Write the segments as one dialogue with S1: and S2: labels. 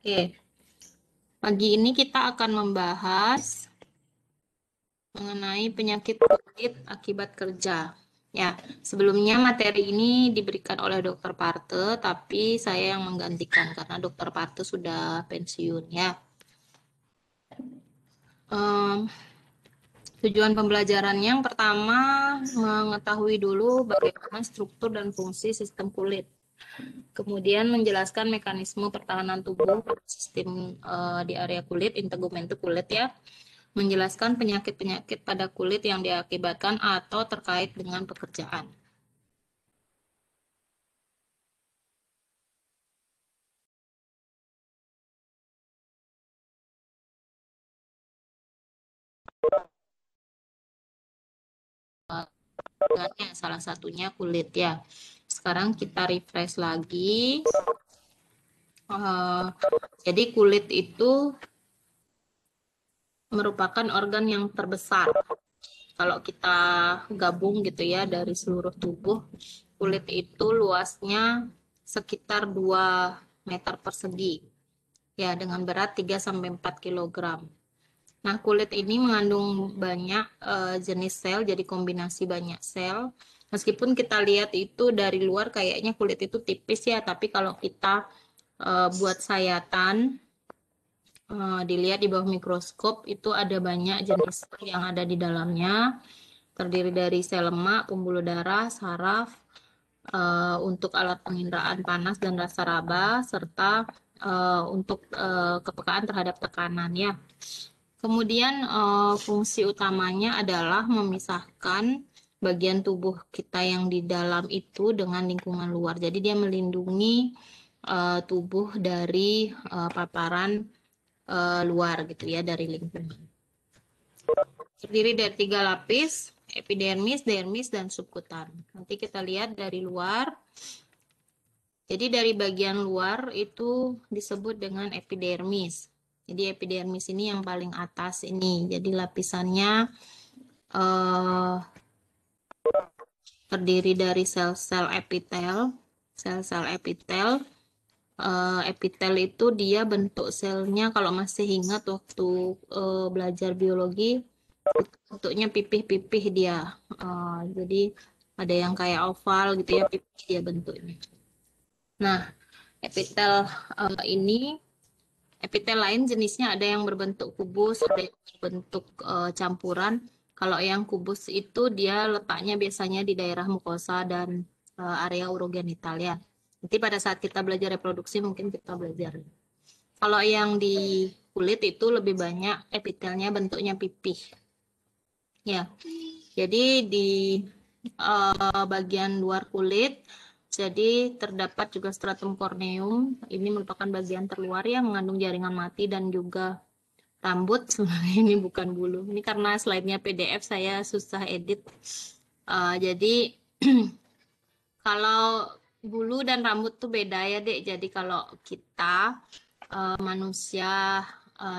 S1: Oke, pagi ini kita akan membahas mengenai penyakit kulit akibat kerja. Ya, sebelumnya materi ini diberikan oleh Dokter Parte, tapi saya yang menggantikan karena Dokter Parte sudah pensiun ya. Em, Tujuan pembelajarannya yang pertama mengetahui dulu bagaimana struktur dan fungsi sistem kulit. Kemudian menjelaskan mekanisme pertahanan tubuh sistem di area kulit, integumen itu kulit ya. Menjelaskan penyakit-penyakit pada kulit yang diakibatkan atau terkait dengan pekerjaan. Salah satunya kulit ya. Sekarang kita refresh lagi. Eh, jadi kulit itu merupakan organ yang terbesar. Kalau kita gabung gitu ya dari seluruh tubuh, kulit itu luasnya sekitar 2 meter persegi. Ya, dengan berat 3 sampai 4 kilogram. Nah, kulit ini mengandung banyak jenis sel, jadi kombinasi banyak sel. Meskipun kita lihat itu dari luar kayaknya kulit itu tipis ya, tapi kalau kita buat sayatan, dilihat di bawah mikroskop itu ada banyak jenis sel yang ada di dalamnya, terdiri dari sel lemak, pembuluh darah, saraf, untuk alat penginderaan panas dan rasa raba, serta untuk kepekaan terhadap tekanan ya. Kemudian fungsi utamanya adalah memisahkan bagian tubuh kita yang di dalam itu dengan lingkungan luar. Jadi dia melindungi tubuh dari paparan luar gitu ya, dari lingkungan. Terdiri dari 3 lapis, epidermis, dermis, dan subkutan. Nanti kita lihat dari luar. Jadi dari bagian luar itu disebut dengan epidermis. Jadi epidermis ini yang paling atas ini. Jadi lapisannya eh, terdiri dari sel-sel epitel. Sel-sel epitel. Epitel itu dia bentuk selnya kalau masih ingat waktu belajar biologi, bentuknya pipih-pipih dia. Jadi ada yang kayak oval gitu ya, pipih dia bentuknya. Nah, epitel ini, epitel lain jenisnya ada yang berbentuk kubus, ada yang berbentuk campuran. Kalau yang kubus itu dia letaknya biasanya di daerah mukosa dan area urogenital ya. Nanti pada saat kita belajar reproduksi mungkin kita belajar. Kalau yang di kulit itu lebih banyak epitelnya bentuknya pipih. Ya, jadi di bagian luar kulit, jadi terdapat juga stratum corneum. Ini merupakan bagian terluar yang mengandung jaringan mati dan juga rambut. Sebenarnya ini bukan bulu. Ini karena slide-nya PDF saya susah edit. Jadi kalau bulu dan rambut tuh beda ya, Dek. Jadi kalau kita manusia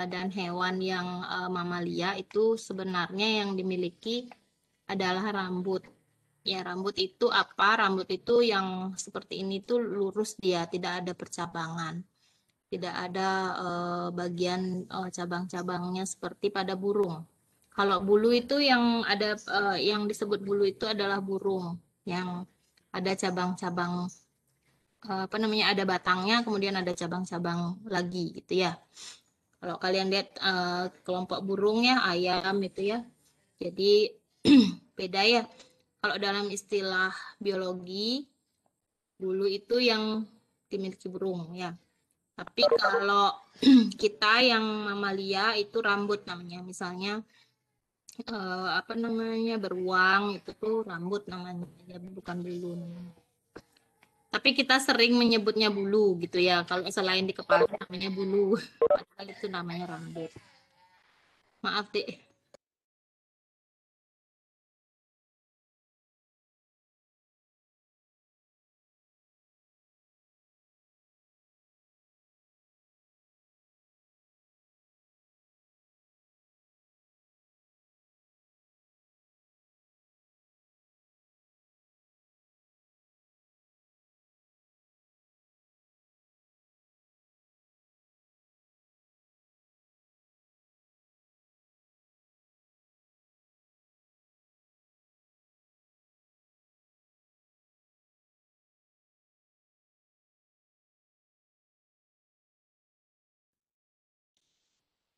S1: dan hewan yang mamalia itu sebenarnya yang dimiliki adalah rambut. Ya, rambut itu apa? Rambut itu yang seperti ini tuh lurus dia, tidak ada percabangan. Tidak ada bagian cabang-cabangnya seperti pada burung. Kalau bulu itu yang ada yang disebut bulu itu adalah burung yang ada cabang-cabang apa namanya, ada batangnya kemudian ada cabang-cabang lagi gitu ya. Kalau kalian lihat kelompok burung ya, ayam itu ya. Jadi beda ya. Kalau dalam istilah biologi, bulu itu yang dimiliki burung ya. Tapi kalau kita yang mamalia itu rambut namanya. Misalnya apa namanya, beruang itu tuh rambut namanya, ya bukan bulu namanya. Tapi kita sering menyebutnya bulu gitu ya. Kalau selain di kepala namanya bulu, padahal itu namanya rambut. Maaf deh.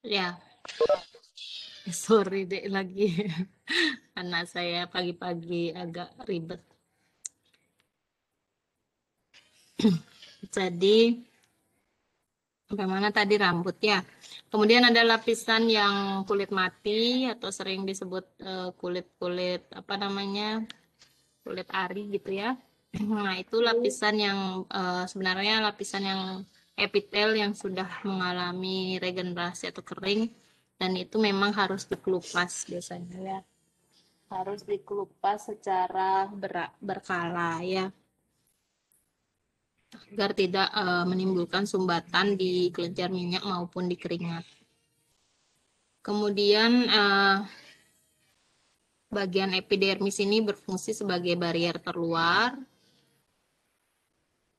S1: Ya, sorry deh lagi. Anak saya pagi-pagi agak ribet. Jadi, bagaimana tadi rambut ya. Kemudian ada lapisan yang kulit mati atau sering disebut kulit-kulit apa namanya? Kulit ari gitu ya. Nah, itu lapisan yang sebenarnya lapisan yang epitel yang sudah mengalami regenerasi atau kering dan itu memang harus dikelupas biasanya ya. Harus dikelupas secara berkala ya, agar tidak menimbulkan sumbatan di kelenjar minyak maupun di keringat. Kemudian bagian epidermis ini berfungsi sebagai barier terluar.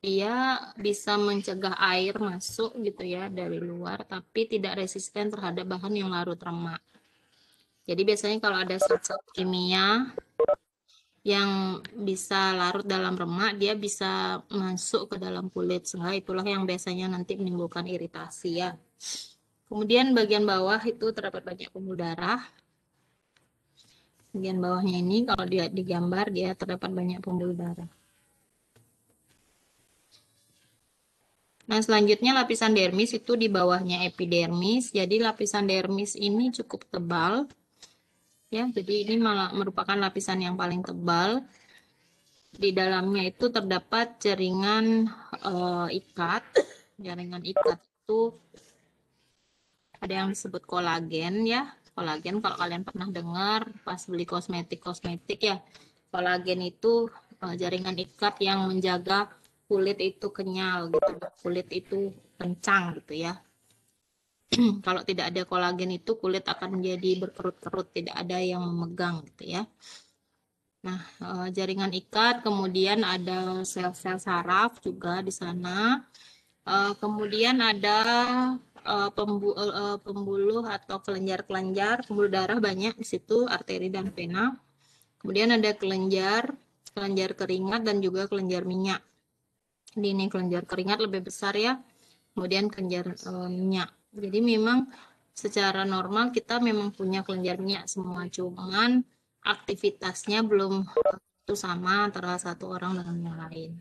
S1: Dia bisa mencegah air masuk gitu ya dari luar, tapi tidak resisten terhadap bahan yang larut lemak. Jadi biasanya kalau ada zat-zat kimia yang bisa larut dalam lemak, dia bisa masuk ke dalam kulit. Sehingga itulah yang biasanya nanti menimbulkan iritasi ya. Kemudian bagian bawah itu terdapat banyak pembuluh darah. Bagian bawahnya ini kalau dia digambar dia terdapat banyak pembuluh darah. Nah, selanjutnya lapisan dermis itu di bawahnya epidermis. Jadi lapisan dermis ini cukup tebal ya. Jadi ini malah merupakan lapisan yang paling tebal. Di dalamnya itu terdapat jaringan ikat. Jaringan ikat itu ada yang disebut kolagen ya. Kolagen kalau kalian pernah dengar pas beli kosmetik ya. Kolagen itu jaringan ikat yang menjaga kulit itu kenyal gitu. Kulit itu kencang gitu ya. Kalau tidak ada kolagen itu kulit akan menjadi berkerut-kerut, tidak ada yang memegang gitu ya. Nah, jaringan ikat, kemudian ada sel-sel saraf juga di sana. Kemudian ada pembuluh atau kelenjar-kelenjar, pembuluh darah banyak di situ, arteri dan vena. Kemudian ada kelenjar, kelenjar keringat dan juga kelenjar minyak. Ini kelenjar keringat lebih besar ya. Kemudian kelenjar minyak. Jadi memang secara normal kita memang punya kelenjar minyak semua, cuman aktivitasnya belum itu sama antara satu orang dengan yang lain.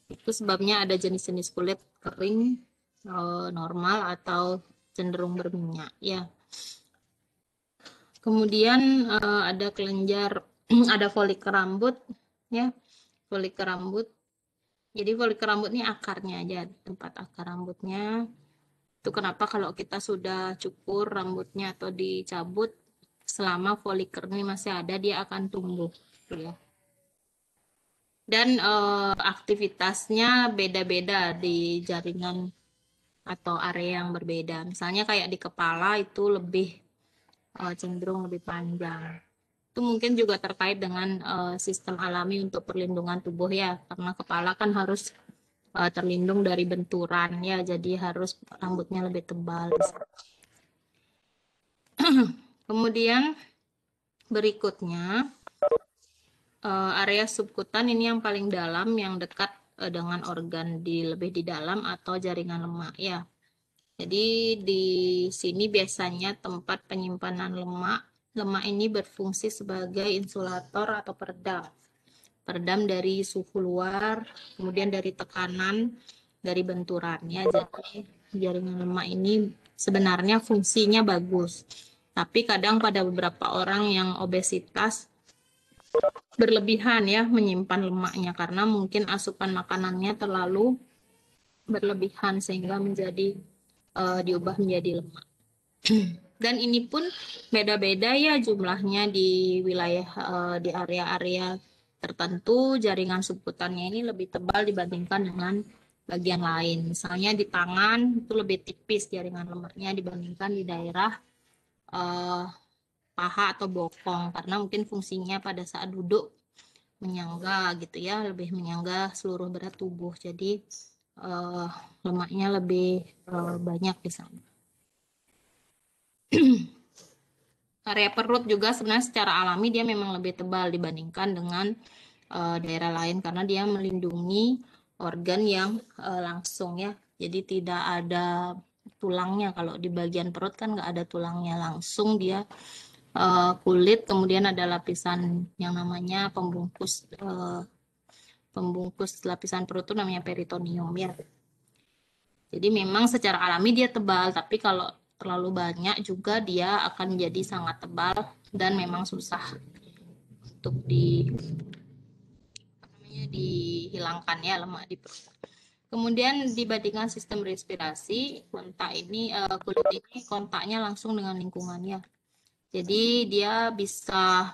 S1: Itu sebabnya ada jenis-jenis kulit kering normal atau cenderung berminyak ya. Kemudian ada kelenjar ada folikel rambut ya. Folikel rambut. Jadi folikel rambut ini akarnya aja, tempat akar rambutnya. Itu kenapa kalau kita sudah cukur rambutnya atau dicabut, selama folikel ini masih ada, dia akan tumbuh. Gitu ya. Dan aktivitasnya beda-beda di jaringan atau area yang berbeda. Misalnya kayak di kepala itu lebih cenderung lebih panjang. Itu mungkin juga terkait dengan sistem alami untuk perlindungan tubuh ya, karena kepala kan harus terlindung dari benturan ya, jadi harus rambutnya lebih tebal. Kemudian berikutnya area subkutan ini yang paling dalam, yang dekat dengan organ lebih di dalam atau jaringan lemak ya. Jadi di sini biasanya tempat penyimpanan lemak. Lemak ini berfungsi sebagai insulator atau peredam. Peredam dari suhu luar, kemudian dari tekanan, dari benturan ya. Jadi jaringan lemak ini sebenarnya fungsinya bagus. Tapi kadang pada beberapa orang yang obesitas berlebihan ya menyimpan lemaknya karena mungkin asupan makanannya terlalu berlebihan sehingga diubah menjadi lemak. Dan ini pun beda-beda ya jumlahnya di wilayah di area-area tertentu. Jaringan subkutannya ini lebih tebal dibandingkan dengan bagian lain. Misalnya di tangan itu lebih tipis jaringan lemaknya dibandingkan di daerah uh, paha atau bokong karena mungkin fungsinya pada saat duduk menyangga gitu ya, lebih menyangga seluruh berat tubuh. Jadi uh, lemaknya lebih banyak di sana. Area perut juga sebenarnya secara alami dia memang lebih tebal dibandingkan dengan daerah lain karena dia melindungi organ yang langsung ya. Jadi tidak ada tulangnya. Kalau di bagian perut kan nggak ada tulangnya, langsung dia kulit, kemudian ada lapisan yang namanya pembungkus lapisan perut itu namanya peritoneum ya. Jadi memang secara alami dia tebal, tapi kalau terlalu banyak juga dia akan menjadi sangat tebal dan memang susah untuk dihilangkan ya lemak di perut. Kemudian dibandingkan sistem respirasi, kulit ini kontaknya langsung dengan lingkungannya. Jadi dia bisa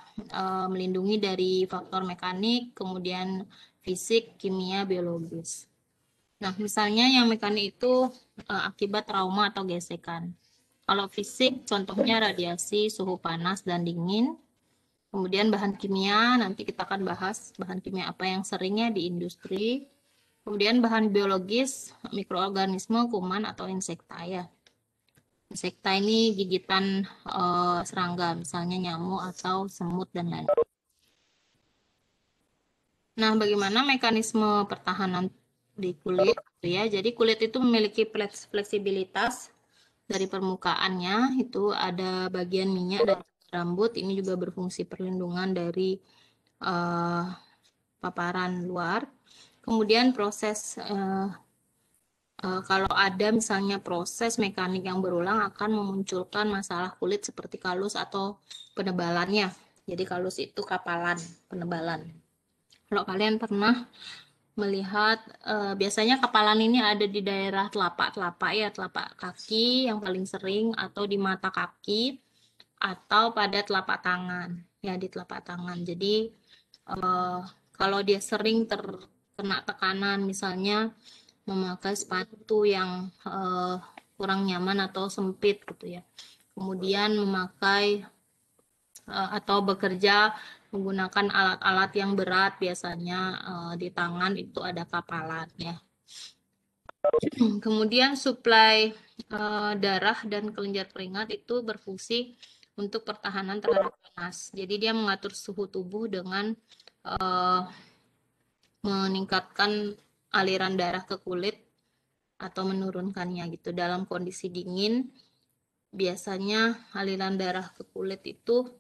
S1: melindungi dari faktor mekanik, kemudian fisik, kimia, biologis. Nah, misalnya yang mekanik itu akibat trauma atau gesekan. Kalau fisik, contohnya radiasi, suhu panas dan dingin. Kemudian bahan kimia, nanti kita akan bahas bahan kimia apa yang seringnya di industri. Kemudian bahan biologis, mikroorganisme, kuman atau insekta ya. Insekta ini gigitan serangga, misalnya nyamuk atau semut dan lain-lain. Nah, bagaimana mekanisme pertahanan di kulit? Ya, jadi kulit itu memiliki fleksibilitas dari permukaannya. Itu ada bagian minyak dan rambut. Ini juga berfungsi perlindungan dari paparan luar. Kemudian kalau ada misalnya proses mekanik yang berulang akan memunculkan masalah kulit seperti kalus atau penebalannya. Jadi kalus itu kapalan, penebalan. Kalau kalian pernah melihat biasanya kapalan ini ada di daerah telapak ya, telapak kaki yang paling sering, atau di mata kaki, atau pada telapak tangan ya, di telapak tangan. Jadi kalau dia sering terkena tekanan, misalnya memakai sepatu yang kurang nyaman atau sempit gitu ya, kemudian memakai atau bekerja menggunakan alat-alat yang berat, biasanya di tangan itu ada kapalan ya. Kemudian suplai darah dan kelenjar keringat itu berfungsi untuk pertahanan terhadap panas. Jadi dia mengatur suhu tubuh dengan meningkatkan aliran darah ke kulit atau menurunkannya gitu. Dalam kondisi dingin biasanya aliran darah ke kulit itu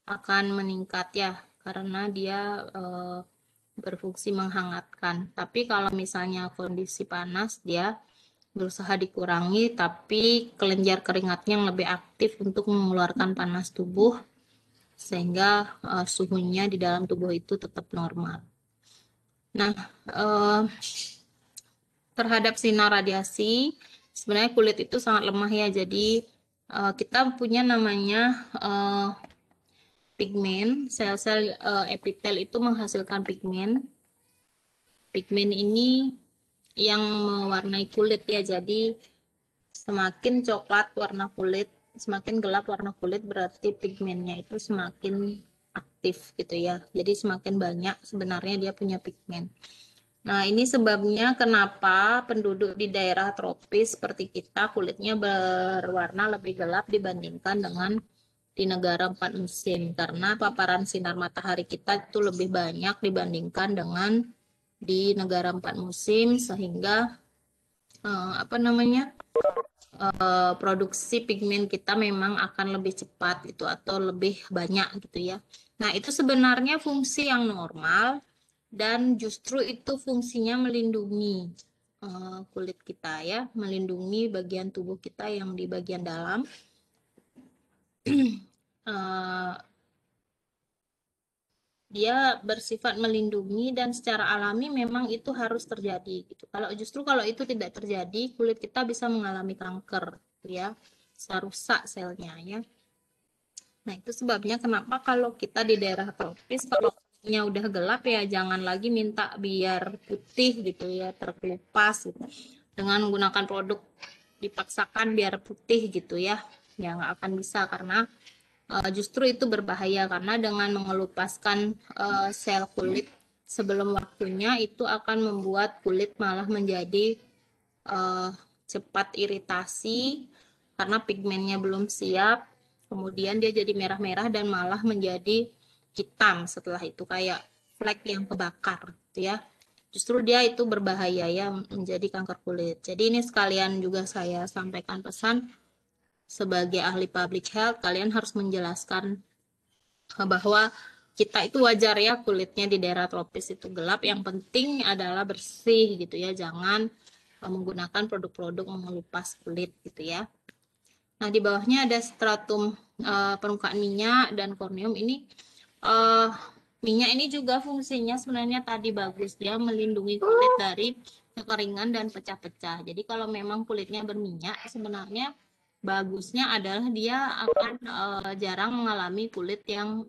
S1: akan meningkat ya, karena dia berfungsi menghangatkan. Tapi kalau misalnya kondisi panas, dia berusaha dikurangi, tapi kelenjar keringatnya yang lebih aktif untuk mengeluarkan panas tubuh, sehingga suhunya di dalam tubuh itu tetap normal. Nah, terhadap sinar radiasi, sebenarnya kulit itu sangat lemah ya, jadi kita punya namanya pigmen, sel-sel epitel itu menghasilkan pigmen. Pigmen ini yang mewarnai kulit ya, jadi semakin coklat warna kulit, semakin gelap warna kulit, berarti pigmennya itu semakin aktif gitu ya. Jadi semakin banyak sebenarnya dia punya pigmen. Nah, ini sebabnya kenapa penduduk di daerah tropis seperti kita kulitnya berwarna lebih gelap dibandingkan dengan di negara 4 musim, karena paparan sinar matahari kita itu lebih banyak dibandingkan dengan di negara 4 musim, sehingga produksi pigmen kita memang akan lebih cepat itu atau lebih banyak gitu ya. Nah, itu sebenarnya fungsi yang normal dan justru itu fungsinya melindungi kulit kita ya, melindungi bagian tubuh kita yang di bagian dalam. Dia bersifat melindungi dan secara alami memang itu harus terjadi gitu. Kalau itu tidak terjadi, kulit kita bisa mengalami kanker ya, bisa rusak selnya ya. Nah, itu sebabnya kenapa kalau kita di daerah tropis, kalau kulitnya udah gelap ya jangan lagi minta biar putih gitu ya, terkelupas gitu. Dengan menggunakan produk dipaksakan biar putih gitu ya, ya nggak akan bisa, karena justru itu berbahaya, karena dengan mengelupaskan sel kulit sebelum waktunya itu akan membuat kulit malah menjadi cepat iritasi karena pigmennya belum siap, kemudian dia jadi merah-merah dan malah menjadi hitam setelah itu, kayak flek yang kebakar gitu ya. justru dia itu berbahaya ya, menjadi kanker kulit. Jadi ini sekalian juga saya sampaikan pesan sebagai ahli public health, kalian harus menjelaskan bahwa kita itu wajar ya kulitnya di daerah tropis itu gelap, yang penting adalah bersih gitu ya, jangan menggunakan produk-produk mengelupas kulit gitu ya. Nah, di bawahnya ada stratum permukaan minyak dan korneum. Ini minyak ini juga fungsinya sebenarnya tadi bagus, dia melindungi kulit dari kekeringan dan pecah-pecah. Jadi kalau memang kulitnya berminyak, sebenarnya bagusnya adalah dia akan jarang mengalami kulit yang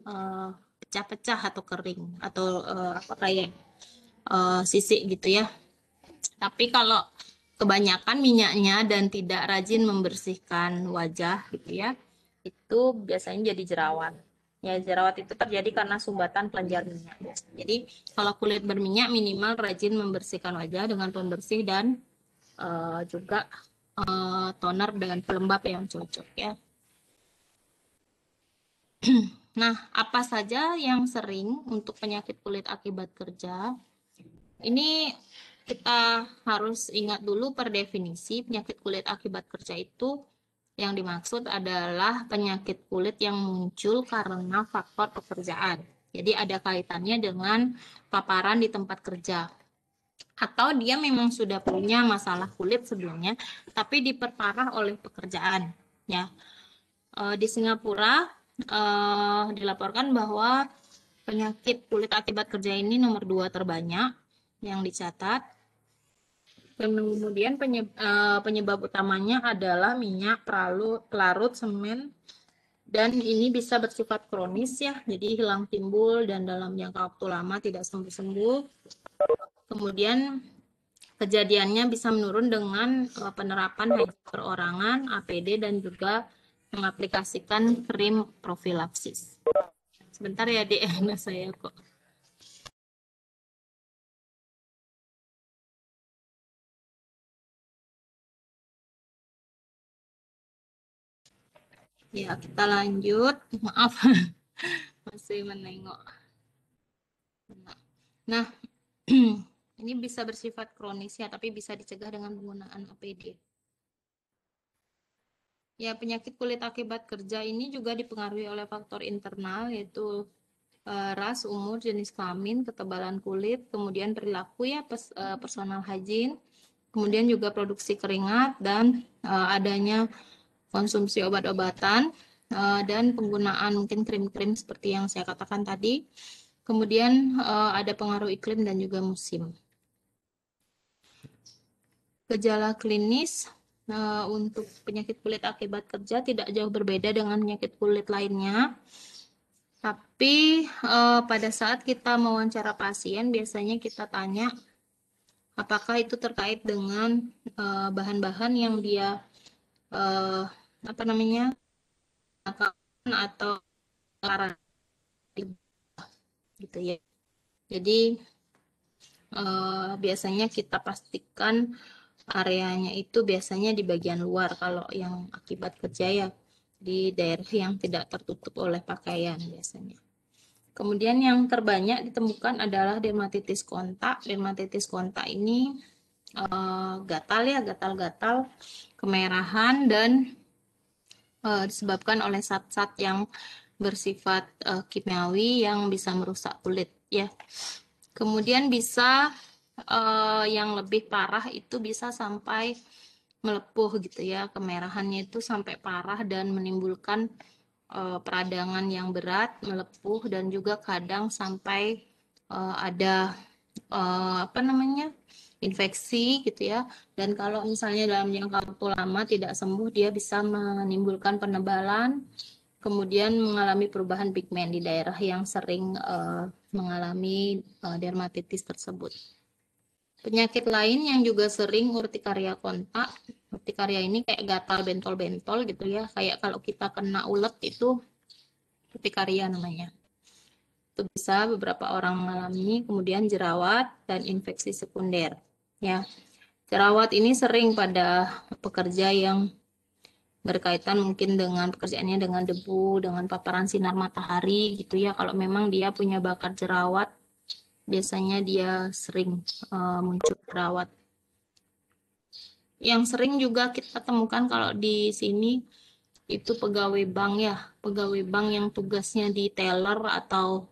S1: pecah-pecah atau kering atau apa kayak sisik gitu ya. Tapi kalau kebanyakan minyaknya dan tidak rajin membersihkan wajah gitu ya, itu biasanya jadi jerawat. Ya, jerawat itu terjadi karena sumbatan kelenjar minyak. Jadi, kalau kulit berminyak minimal rajin membersihkan wajah dengan pembersih dan juga toner dengan pelembab yang cocok ya. Nah, apa saja yang sering untuk penyakit kulit akibat kerja? Ini kita harus ingat dulu per definisi penyakit kulit akibat kerja itu yang dimaksud adalah penyakit kulit yang muncul karena faktor pekerjaan. Jadi ada kaitannya dengan paparan di tempat kerja. Atau dia memang sudah punya masalah kulit sebelumnya, tapi diperparah oleh pekerjaan. Ya, di Singapura dilaporkan bahwa penyakit kulit akibat kerja ini nomor 2 terbanyak yang dicatat. Kemudian penyebab utamanya adalah minyak, pelarut, semen, dan ini bisa bersifat kronis ya, jadi hilang timbul dan dalam jangka waktu lama tidak sembuh-sembuh. Kemudian kejadiannya bisa menurun dengan penerapan hygiene perorangan, APD, dan juga mengaplikasikan krim profilaksis. Sebentar ya, Dek, saya kok. Ya, kita lanjut. Maaf, masih menengok. Nah, ini bisa bersifat kronis ya, tapi bisa dicegah dengan penggunaan APD. Ya, penyakit kulit akibat kerja ini juga dipengaruhi oleh faktor internal, yaitu ras, umur, jenis kelamin, ketebalan kulit, kemudian perilaku ya, personal hygiene, kemudian juga produksi keringat, dan adanya konsumsi obat-obatan, dan penggunaan mungkin krim-krim seperti yang saya katakan tadi. Kemudian ada pengaruh iklim dan juga musim. Gejala klinis untuk penyakit kulit akibat kerja tidak jauh berbeda dengan penyakit kulit lainnya. Tapi pada saat kita mewawancara pasien, biasanya kita tanya apakah itu terkait dengan bahan-bahan yang dia apa namanya atau gitu ya. Jadi biasanya kita pastikan areanya itu biasanya di bagian luar kalau yang akibat kerja ya, di daerah yang tidak tertutup oleh pakaian biasanya. Kemudian yang terbanyak ditemukan adalah dermatitis kontak. Dermatitis kontak ini gatal ya, gatal-gatal, kemerahan, dan disebabkan oleh zat-zat yang bersifat kimiawi yang bisa merusak kulit ya. Kemudian bisa yang lebih parah itu bisa sampai melepuh gitu ya, kemerahannya itu sampai parah dan menimbulkan peradangan yang berat, melepuh, dan juga kadang sampai ada apa namanya infeksi gitu ya. Dan kalau misalnya dalam jangka waktu lama tidak sembuh, dia bisa menimbulkan penebalan, kemudian mengalami perubahan pigmen di daerah yang sering mengalami dermatitis tersebut. Penyakit lain yang juga sering urtikaria kontak. Urtikaria ini kayak gatal bentol-bentol gitu ya. Kayak kalau kita kena ulet itu urtikaria namanya. Itu bisa beberapa orang mengalami, kemudian jerawat dan infeksi sekunder. Ya, jerawat ini sering pada pekerja yang berkaitan mungkin dengan pekerjaannya dengan debu, dengan paparan sinar matahari gitu ya. Kalau memang dia punya bakat jerawat biasanya dia sering muncul jerawat. Yang sering juga kita temukan kalau di sini itu pegawai bank ya, pegawai bank yang tugasnya di teller atau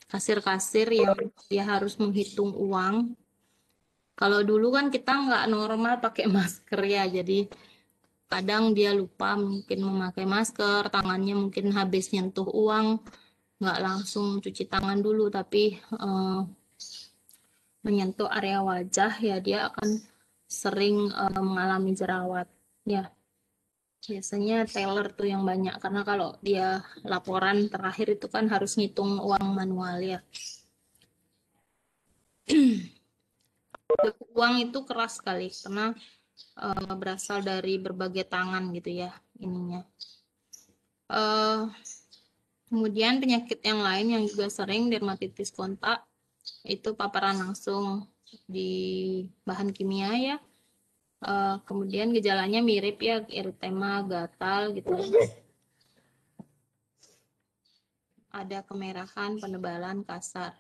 S1: kasir-kasir yang dia harus menghitung uang. Kalau dulu kan kita nggak normal pakai masker ya, jadi kadang dia lupa mungkin memakai masker, tangannya mungkin habis nyentuh uang, nggak langsung cuci tangan dulu, tapi menyentuh area wajah ya dia akan sering mengalami jerawat. Ya, biasanya teller tuh yang banyak karena kalau dia laporan terakhir itu kan harus ngitung uang manual ya. Uang itu keras sekali karena berasal dari berbagai tangan gitu ya ininya. Kemudian penyakit yang lain yang juga sering dermatitis kontak itu paparan langsung di bahan kimia ya. Kemudian gejalanya mirip ya, eritema, gatal gitu. Ada kemerahan, penebalan kasar.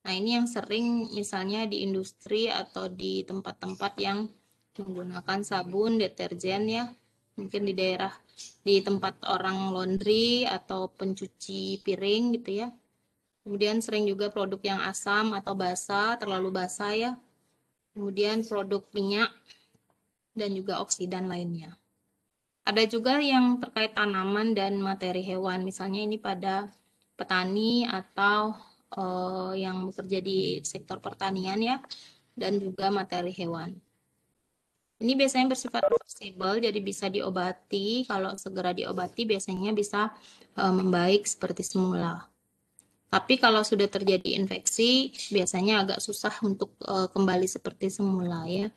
S1: Nah, ini yang sering misalnya di industri atau di tempat-tempat yang menggunakan sabun, deterjen ya. Mungkin di daerah, di tempat orang laundry atau pencuci piring gitu ya. Kemudian sering juga produk yang asam atau basah, terlalu basah ya. Kemudian produk minyak dan juga oksidan lainnya. Ada juga yang terkait tanaman dan materi hewan, misalnya ini pada petani atau yang bekerja di sektor pertanian ya, dan juga materi hewan. Ini biasanya bersifat fleksibel, jadi bisa diobati. Kalau segera diobati, biasanya bisa membaik seperti semula. Tapi kalau sudah terjadi infeksi, biasanya agak susah untuk kembali seperti semula ya.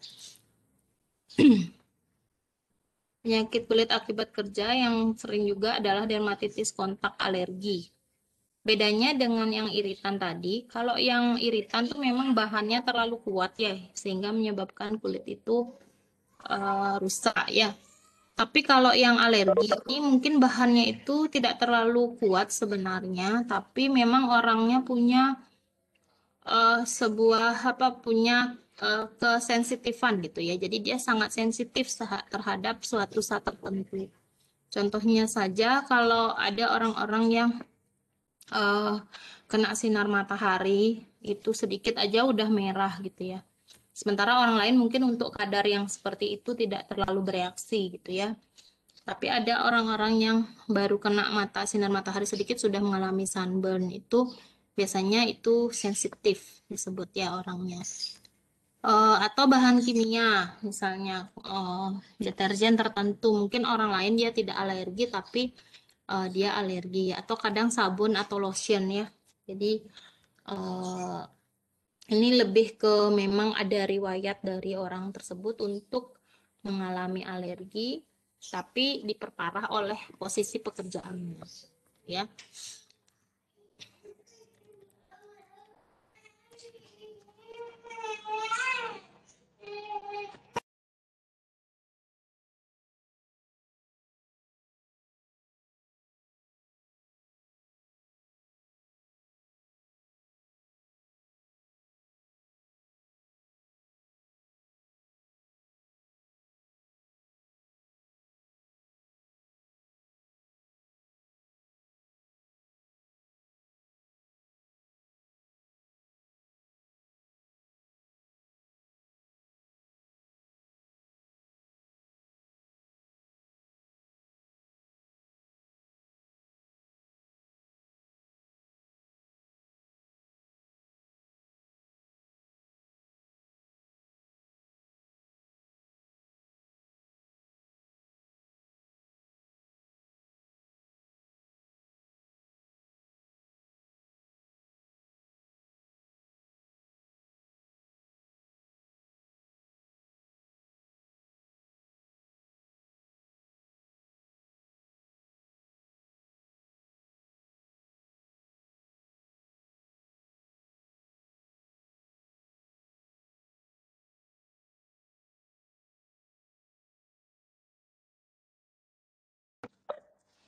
S1: Penyakit kulit akibat kerja yang sering juga adalah dermatitis kontak alergi. Bedanya dengan yang iritan tadi, kalau yang iritan tuh memang bahannya terlalu kuat ya, sehingga menyebabkan kulit itu rusak ya. Tapi kalau yang alergi ini mungkin bahannya itu tidak terlalu kuat sebenarnya, tapi memang orangnya punya sebuah apa punya kesensitifan gitu ya. Jadi dia sangat sensitif terhadap suatu zat tertentu. Contohnya saja kalau ada orang-orang yang uh, kena sinar matahari itu sedikit aja udah merah gitu ya. Sementara orang lain mungkin untuk kadar yang seperti itu tidak terlalu bereaksi gitu ya. Tapi ada orang-orang yang baru kena sinar matahari sedikit sudah mengalami sunburn itu biasanya itu sensitif disebut ya orangnya. Atau bahan kimia misalnya deterjen tertentu mungkin orang lain dia tidak alergi tapi dia alergi atau kadang sabun atau lotion ya. Jadi uh, ini lebih ke memang ada riwayat dari orang tersebut untuk mengalami alergi tapi diperparah oleh posisi pekerjaannya ya.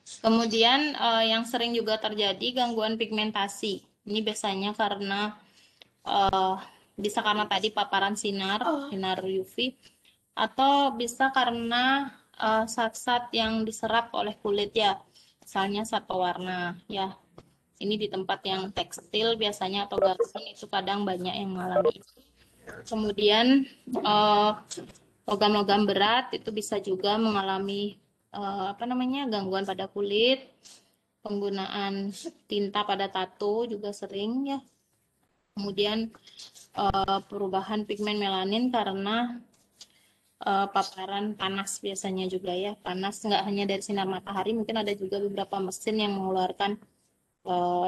S1: Kemudian yang sering juga terjadi gangguan pigmentasi. Ini biasanya karena eh, bisa karena tadi paparan sinar UV, atau bisa karena zat-zat yang diserap oleh kulit ya, misalnya zat pewarna ya. Ini di tempat yang tekstil biasanya atau garmen itu kadang banyak yang mengalami. Kemudian eh, logam-logam berat itu bisa juga mengalami apa namanya, gangguan pada kulit. Penggunaan tinta pada tato juga sering ya. Kemudian perubahan pigmen melanin karena paparan panas biasanya juga ya. Panas nggak hanya dari sinar matahari, mungkin ada juga beberapa mesin yang mengeluarkan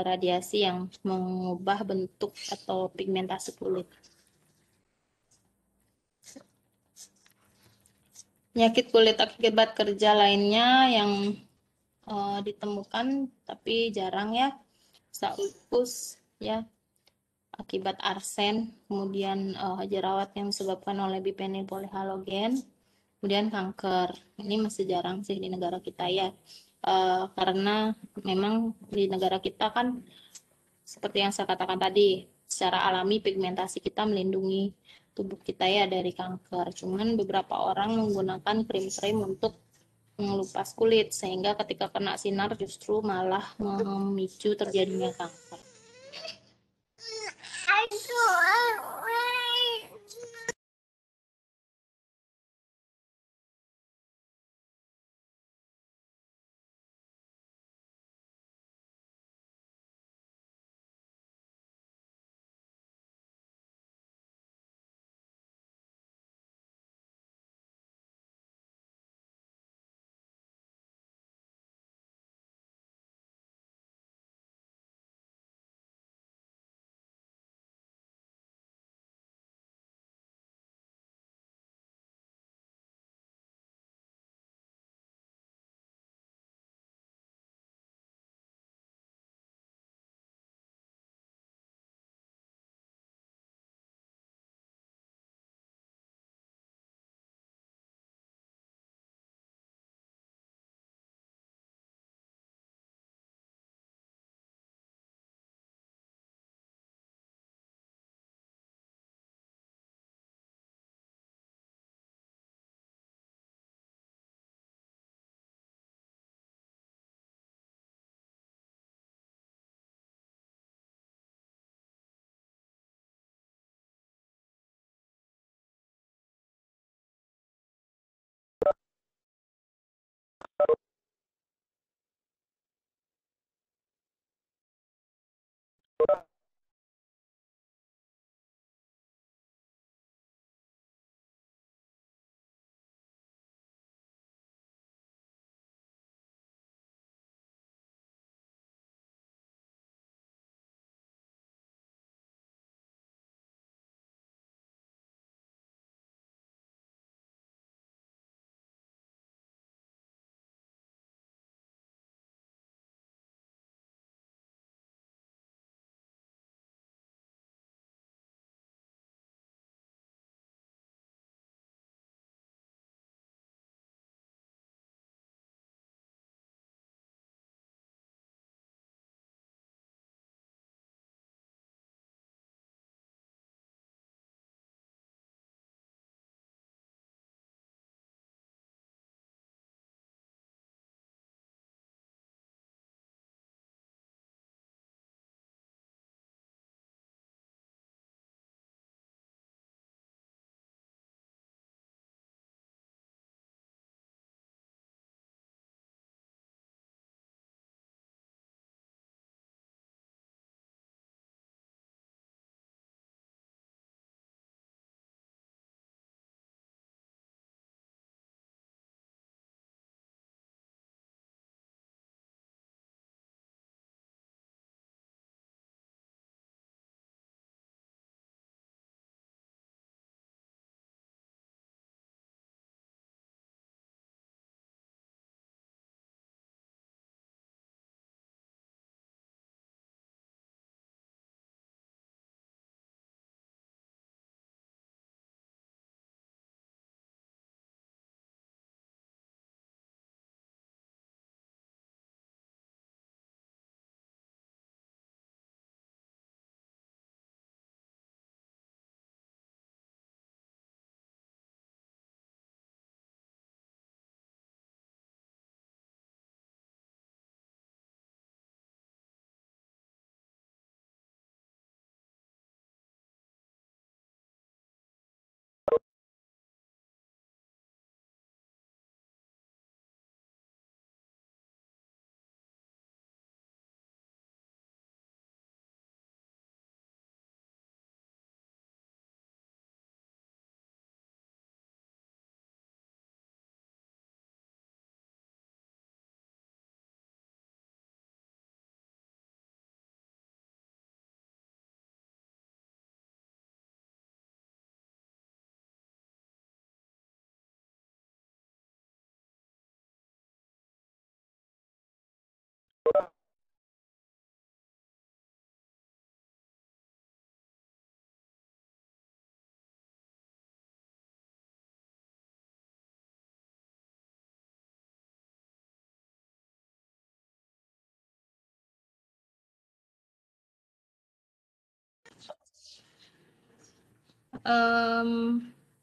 S1: radiasi yang mengubah bentuk atau pigmentasi kulit. Penyakit kulit akibat kerja lainnya yang ditemukan tapi jarang ya, bisa lupus ya akibat arsen, kemudian jerawat yang disebabkan oleh biphenyl polyhalogen, kemudian kanker. Ini masih jarang sih di negara kita ya. Karena memang di negara kita kan seperti yang saya katakan tadi, secara alami pigmentasi kita melindungi tubuh kita ya dari kanker. Cuman beberapa orang menggunakan krim-krim untuk mengelupas kulit sehingga ketika kena sinar justru malah memicu terjadinya kanker.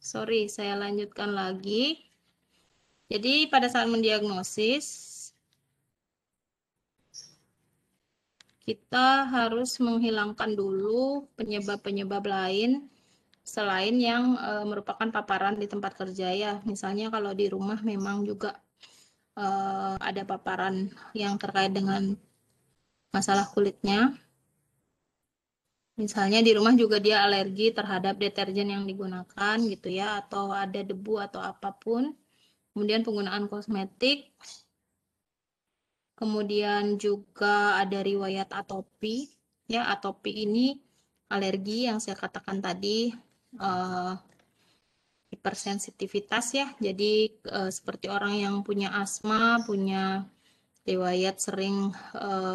S1: Sorry, saya lanjutkan lagi. Jadi pada saat mendiagnosis, kita harus menghilangkan dulu penyebab-penyebab lain selain yang merupakan paparan di tempat kerja ya. Misalnya kalau di rumah memang juga ada paparan yang terkait dengan masalah kulitnya. Misalnya di rumah juga dia alergi terhadap deterjen yang digunakan gitu ya, atau ada debu atau apapun. Kemudian penggunaan kosmetik, kemudian juga ada riwayat atopi. Ya, atopi ini alergi yang saya katakan tadi, hipersensitivitas ya. Jadi seperti orang yang punya asma, punya riwayat sering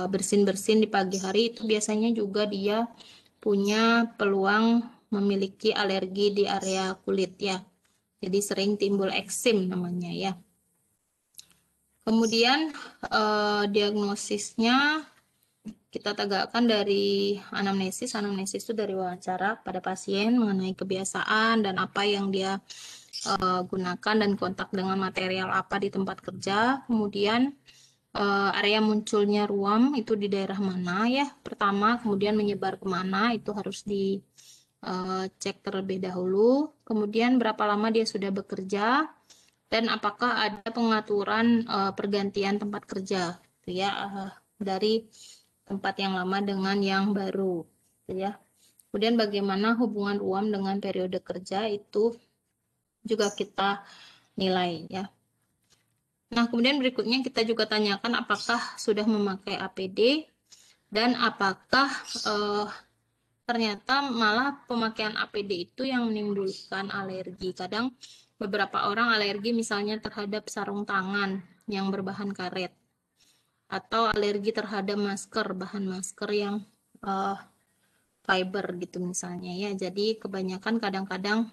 S1: bersin-bersin di pagi hari, itu biasanya juga dia punya peluang memiliki alergi di area kulit ya. Jadi sering timbul eksim namanya ya. Kemudian diagnosisnya kita tegakkan dari anamnesis. Anamnesis itu dari wawancara pada pasien mengenai kebiasaan dan apa yang dia gunakan dan kontak dengan material apa di tempat kerja. Kemudian area munculnya ruam itu di daerah mana ya pertama, kemudian menyebar kemana itu harus dicek terlebih dahulu. Kemudian berapa lama dia sudah bekerja dan apakah ada pengaturan pergantian tempat kerja gitu ya, dari tempat yang lama dengan yang baru gitu ya. Kemudian bagaimana hubungan ruam dengan periode kerja itu juga kita nilai ya. Nah, kemudian berikutnya kita juga tanyakan apakah sudah memakai APD dan apakah ternyata malah pemakaian APD itu yang menimbulkan alergi. Kadang beberapa orang alergi misalnya terhadap sarung tangan yang berbahan karet atau alergi terhadap masker, bahan masker yang uh, fiber gitu misalnya ya. Jadi kebanyakan kadang-kadang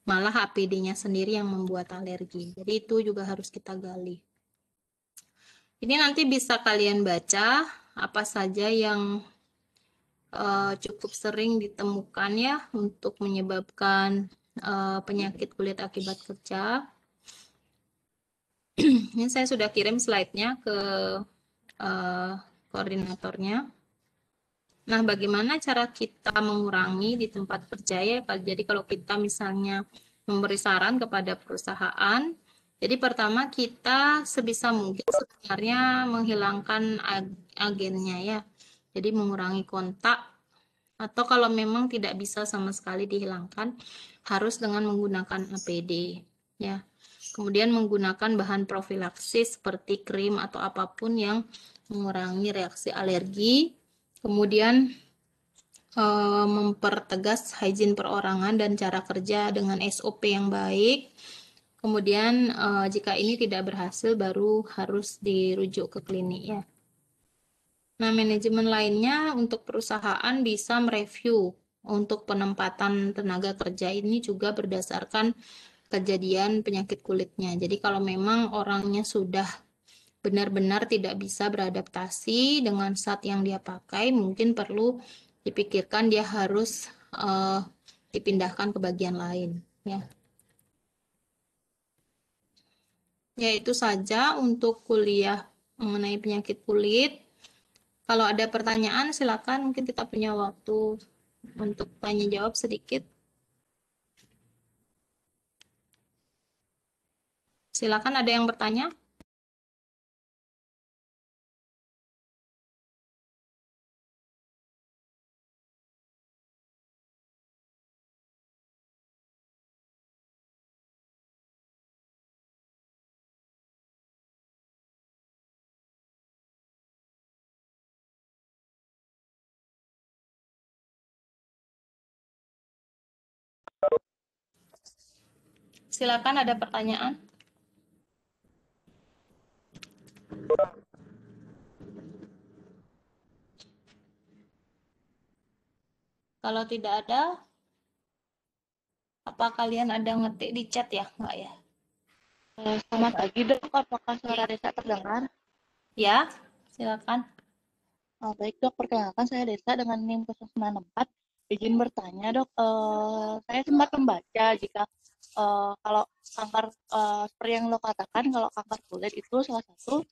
S1: malah APD-nya sendiri yang membuat alergi. Jadi itu juga harus kita gali. Ini nanti bisa kalian baca apa saja yang cukup sering ditemukan ya untuk menyebabkan penyakit kulit akibat kerja. Ini saya sudah kirim slide-nya ke koordinatornya. Nah, bagaimana cara kita mengurangi di tempat kerja ya? Jadi kalau kita misalnya memberi saran kepada perusahaan, jadi pertama kita sebisa mungkin sebenarnya menghilangkan agennya ya. Jadi mengurangi kontak atau kalau memang tidak bisa sama sekali dihilangkan harus dengan menggunakan APD ya. Kemudian menggunakan bahan profilaksis seperti krim atau apapun yang mengurangi reaksi alergi. Kemudian mempertegas hygiene perorangan dan cara kerja dengan SOP yang baik. Kemudian jika ini tidak berhasil baru harus dirujuk ke klinik ya. Nah, manajemen lainnya untuk perusahaan bisa mereview untuk penempatan tenaga kerja ini juga berdasarkan kejadian penyakit kulitnya. Jadi kalau memang orangnya sudah benar-benar tidak bisa beradaptasi dengan zat yang dia pakai, mungkin perlu dipikirkan dia harus dipindahkan ke bagian lain. Ya, ya itu saja untuk kuliah mengenai penyakit kulit. Kalau ada pertanyaan, silakan. Mungkin kita punya waktu untuk tanya jawab sedikit. Silakan, ada yang bertanya? Silakan, ada pertanyaan? Kalau tidak ada, apa kalian ada ngetik di chat ya? Enggak ya?
S2: Selamat pagi dok, apakah suara Desa terdengar?
S1: Ya, silakan.
S2: Baik dok, perkenalkan saya Desa dengan NIM 094. izin bertanya dok, saya sempat membaca jika kalau kanker seperti yang lo katakan, kalau kanker kulit itu salah satu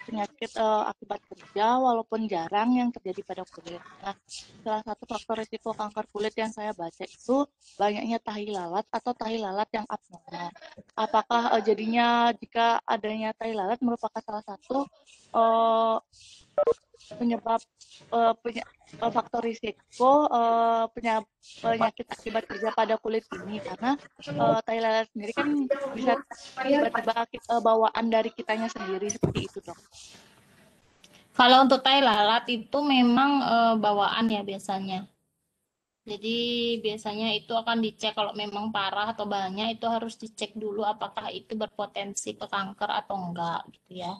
S2: penyakit akibat kerja walaupun jarang yang terjadi pada kulit. Nah, salah satu faktor risiko kanker kulit yang saya baca itu banyaknya tahi lalat atau tahi lalat yang abnormal. Apakah jadinya jika adanya tahi lalat merupakan salah satu uh, penyebab faktor risiko penyakit akibat kerja pada kulit ini karena tai lalat sendiri kan bisa tiba-tiba bawaan dari kitanya sendiri seperti itu dok.
S1: Kalau untuk tai lalat itu memang bawaan ya biasanya. Jadi biasanya itu akan dicek kalau memang parah atau banyak itu harus dicek dulu apakah itu berpotensi ke kanker atau enggak gitu ya.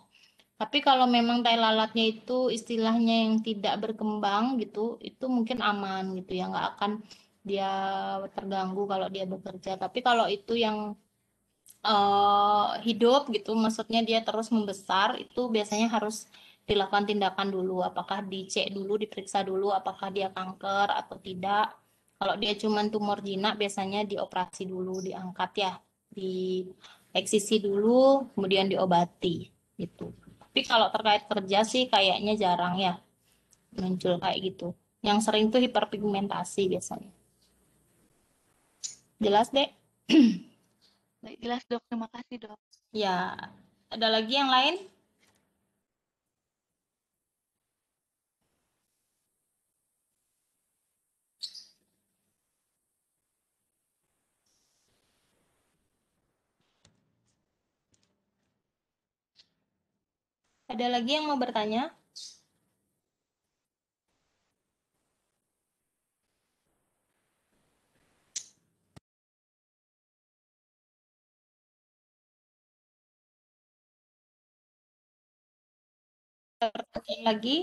S1: Tapi kalau memang tai lalatnya itu istilahnya yang tidak berkembang gitu, itu mungkin aman gitu ya, nggak akan dia terganggu kalau dia bekerja. Tapi kalau itu yang hidup gitu, maksudnya dia terus membesar, itu biasanya harus dilakukan tindakan dulu. Apakah dicek dulu, diperiksa dulu, apakah dia kanker atau tidak. Kalau dia cuma tumor jinak, biasanya dioperasi dulu, diangkat ya, di eksisi dulu, kemudian diobati gitu. Tapi kalau terkait kerja sih kayaknya jarang ya muncul kayak gitu. Yang sering tuh hiperpigmentasi biasanya. Jelas deh?
S2: Baik, jelas dok, terima kasih dok.
S1: Ya, ada lagi yang lain? Ada lagi yang mau bertanya? Pertanyaan lagi?